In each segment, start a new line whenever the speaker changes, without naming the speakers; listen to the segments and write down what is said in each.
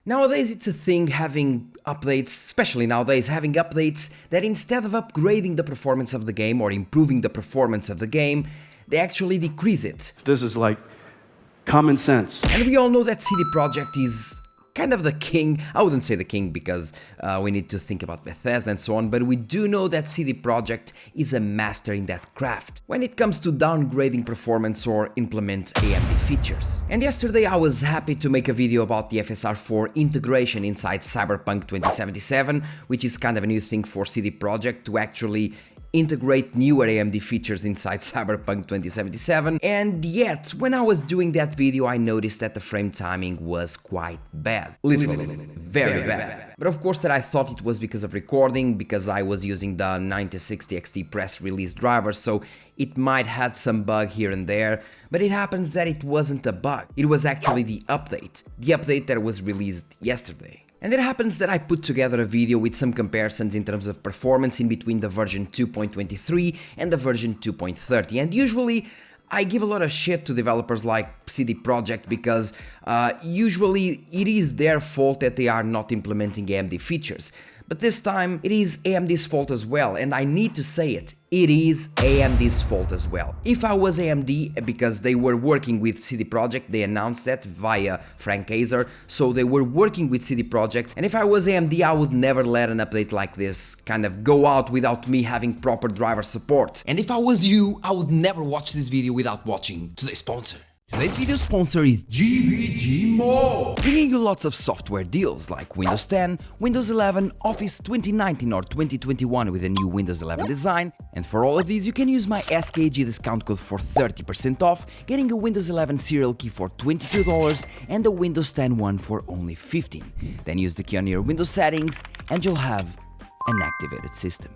Nowadays it's a thing having updates, especially nowadays, having updates that instead of upgrading the performance of the game or improving the performance of the game, they actually decrease it.
This is like common sense.
And we all know that CD Projekt is kind of the king. I wouldn't say the king because we need to think about Bethesda and so on, but we do know that CD Projekt is a master in that craft when it comes to downgrading performance or implement AMD features. And yesterday I was happy to make a video about the FSR4 integration inside Cyberpunk 2077, which is kind of a new thing for CD Projekt to actually integrate newer AMD features inside Cyberpunk 2077, and yet, when I was doing that video, I noticed that the frame timing was quite bad. Literally, very bad. But of course that I thought it was because of recording, because I was using the 9060 XT press release driver, so it might had some bug here and there, but it happens that it wasn't a bug. It was actually the update that was released yesterday. And it happens that I put together a video with some comparisons in terms of performance in between the version 2.23 and the version 2.30, and usually I give a lot of shit to developers like CD Projekt because usually it is their fault that they are not implementing AMD features. But this time it is AMD's fault as well, and I need to say it is AMD's fault as well. If I was AMD, because they were working with CD Projekt, they announced that via Frank Kaiser, so they were working with CD Projekt, and if I was AMD I would never let an update like this kind of go out without me having proper driver support. And if I was you, I would never watch this video without watching today's sponsor. Today's video sponsor is GVG Mall, bringing you lots of software deals like Windows 10, Windows 11, Office 2019 or 2021 with a new Windows 11 design, and for all of these you can use my SKG discount code for 30% off, getting a Windows 11 serial key for $22 and a Windows 10 one for only $15. Then use the key on your Windows settings and you'll have an activated system.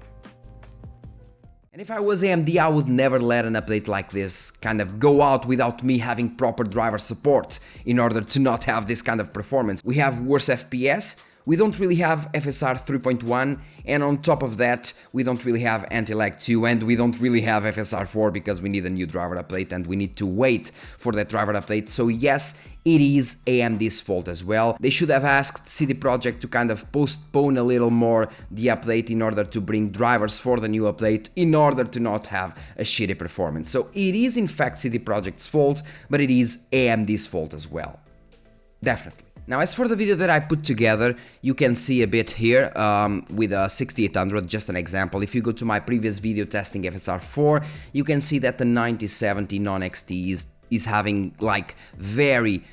And if I was AMD, I would never let an update like this kind of go out without me having proper driver support in order to not have this kind of performance. We have worse FPS, we don't really have FSR 3.1, and on top of that, we don't really have anti-lag 2, and we don't really have FSR 4 because we need a new driver update and we need to wait for that driver update. So yes, it is AMD's fault as well. They should have asked CD Projekt to kind of postpone a little more the update in order to bring drivers for the new update in order to not have a shitty performance. So it is in fact CD Projekt's fault, but it is AMD's fault as well. Definitely. Now, as for the video that I put together, you can see a bit here with a 6800, just an example. If you go to my previous video testing FSR 4, you can see that the 9070 non-XT is having like very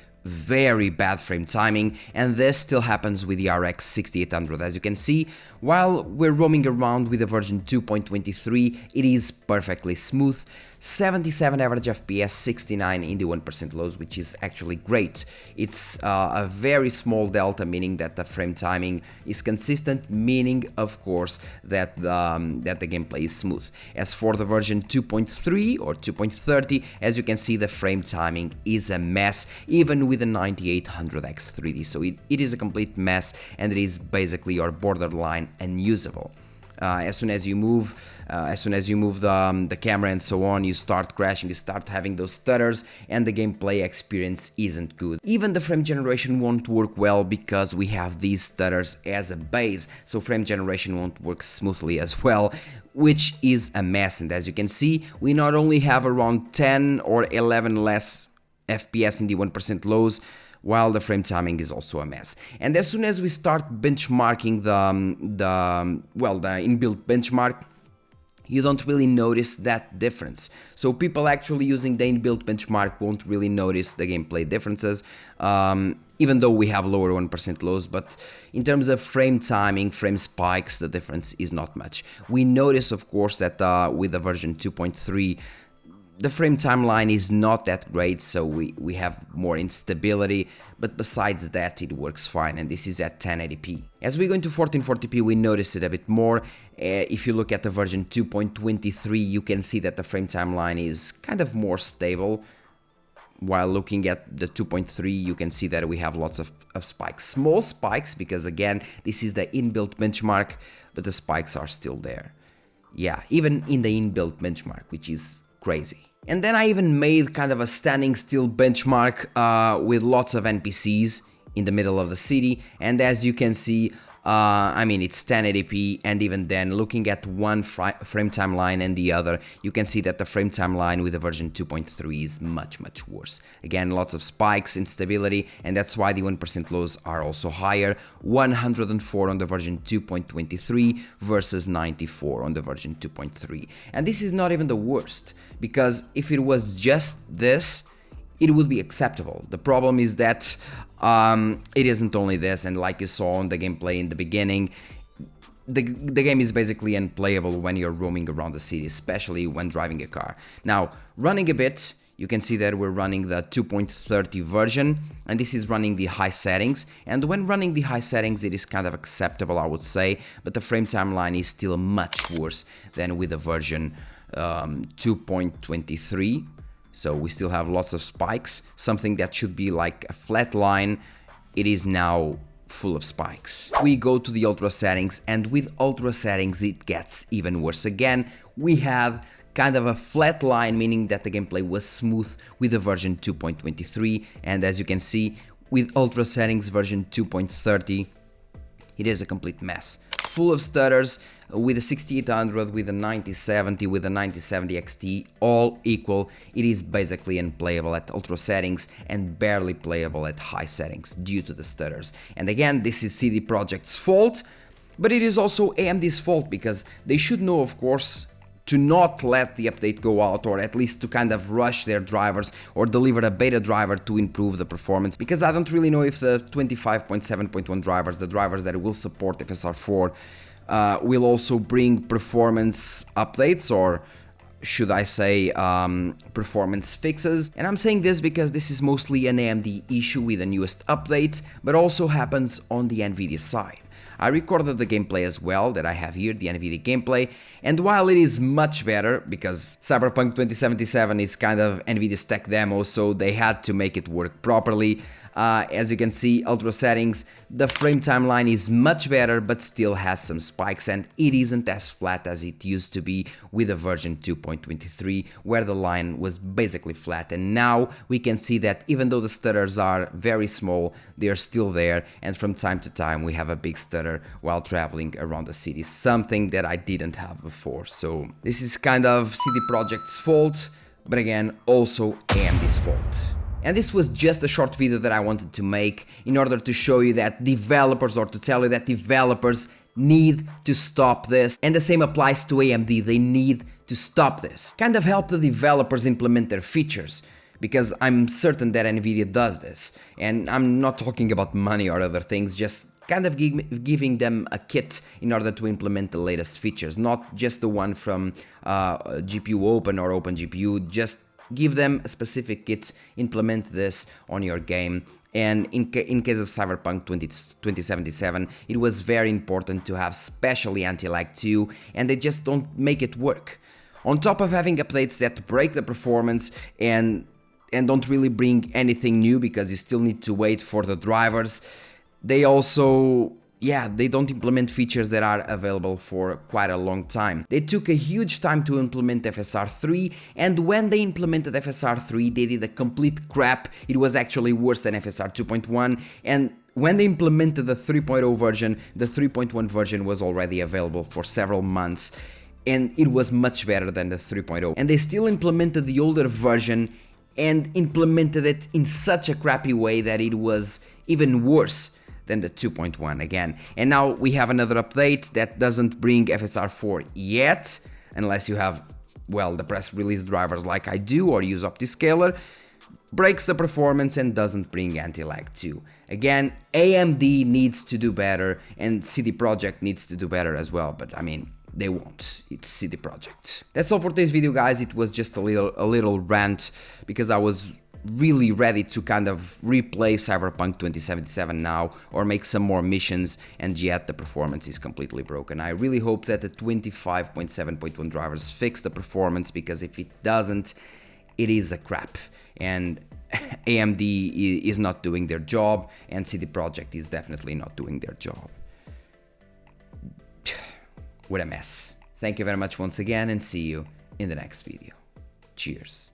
bad frame timing, and this still happens with the RX 6800. As you can see, while we're roaming around with the version 2.23, it is perfectly smooth. 77 average FPS, 69 in the 1% lows, which is actually great. It's a very small delta, meaning that the frame timing is consistent, meaning of course that the gameplay is smooth. As for the version 2.3 or 2.30, as you can see, the frame timing is a mess, even with the 9800X 3D. So it is a complete mess, and it is basically your borderline unusable. As soon as you move the camera and so on, you start crashing, you start having those stutters, and the gameplay experience isn't good. Even the frame generation won't work well because we have these stutters as a base, so frame generation won't work smoothly as well, which is a mess. And as you can see, we not only have around 10 or 11 less FPS in the 1% lows, while the frame timing is also a mess. And as soon as we start benchmarking the inbuilt benchmark, you don't really notice that difference. So people actually using the inbuilt benchmark won't really notice the gameplay differences, even though we have lower 1% lows, but in terms of frame timing, frame spikes, the difference is not much. We notice, of course, that with the version 2.3, the frame timeline is not that great, so we have more instability, but besides that it works fine, and this is at 1080p. As we go into 1440p, we notice it a bit more. If you look at the version 2.23, you can see that the frame timeline is kind of more stable, while looking at the 2.3, you can see that we have lots of spikes. Small spikes, because again, this is the inbuilt benchmark, but the spikes are still there. Yeah, even in the inbuilt benchmark, which is crazy. And then I even made kind of a standing still benchmark with lots of NPCs in the middle of the city, and as you can see, I mean, it's 1080p, and even then, looking at one frame timeline and the other, you can see that the frame timeline with the version 2.3 is much worse. Again, lots of spikes, instability, and that's why the 1% lows are also higher. 104 on the version 2.23 versus 94 on the version 2.3. And this is not even the worst, because if it was just this, it would be acceptable. The problem is that it isn't only this, and like you saw on the gameplay in the beginning, the game is basically unplayable when you're roaming around the city, especially when driving a car. Now, running a bit, you can see that we're running the 2.30 version, and this is running the high settings, and when running the high settings it is kind of acceptable, I would say, but the frame timeline is still much worse than with the version 2.23. So we still have lots of spikes, something that should be like a flat line, it is now full of spikes. We go to the ultra settings, and with ultra settings it gets even worse again. We have kind of a flat line, meaning that the gameplay was smooth with the version 2.23, and as you can see, with ultra settings version 2.30, it is a complete mess. Full of stutters, with a 6800, with a 9070, with a 9070 XT, all equal. It is basically unplayable at ultra settings and barely playable at high settings due to the stutters. And again, this is CD Projekt's fault, but it is also AMD's fault, because they should know, of course, to not let the update go out, or at least to kind of rush their drivers or deliver a beta driver to improve the performance, because I don't really know if the 25.7.1 drivers, the drivers that will support FSR4, will also bring performance updates, or should I say performance fixes. And I'm saying this because this is mostly an AMD issue with the newest update, but also happens on the NVIDIA side. I recorded the gameplay as well that I have here, the NVIDIA gameplay, and while it is much better, because Cyberpunk 2077 is kind of NVIDIA's tech demo, so they had to make it work properly. As you can see, ultra settings, the frame timeline is much better, but still has some spikes, and it isn't as flat as it used to be with the version 2.23, where the line was basically flat. And now we can see that even though the stutters are very small, they are still there, and from time to time we have a big stutter while traveling around the city, something that I didn't have before. So this is kind of CD Projekt's fault, but again, also AMD's fault. And this was just a short video that I wanted to make in order to show you that developers, or to tell you that developers need to stop this. And the same applies to AMD, they need to stop this. Kind of help the developers implement their features, because I'm certain that NVIDIA does this. And I'm not talking about money or other things, just kind of giving them a kit in order to implement the latest features, not just the one from GPU Open or OpenGPU, just give them a specific kit, implement this on your game. And in case of Cyberpunk 2077, it was very important to have specially anti-lag 2, and they just don't make it work. On top of having updates that break the performance and don't really bring anything new, because you still need to wait for the drivers, they also, they don't implement features that are available for quite a long time. They took a huge time to implement FSR3, and when they implemented FSR3, they did a complete crap. It was actually worse than FSR 2.1, and when they implemented the 3.0 version, the 3.1 version was already available for several months, and it was much better than the 3.0. And they still implemented the older version and implemented it in such a crappy way that it was even worse than the 2.1 again. And now we have another update that doesn't bring FSR4 yet, unless you have, well, the press release drivers like I do, or use OptiScaler, breaks the performance and doesn't bring anti-lag 2. Again, AMD needs to do better, and CD Projekt needs to do better as well, but I mean, they won't. It's CD Projekt. That's all for today's video, guys. It was just a little rant, because I was really ready to kind of replay Cyberpunk 2077 now, or make some more missions, and yet the performance is completely broken. I really hope that the 25.7.1 drivers fix the performance, because if it doesn't, it is a crap. And AMD is not doing their job, and CD Projekt is definitely not doing their job. What a mess. Thank you very much once again, and see you in the next video. Cheers.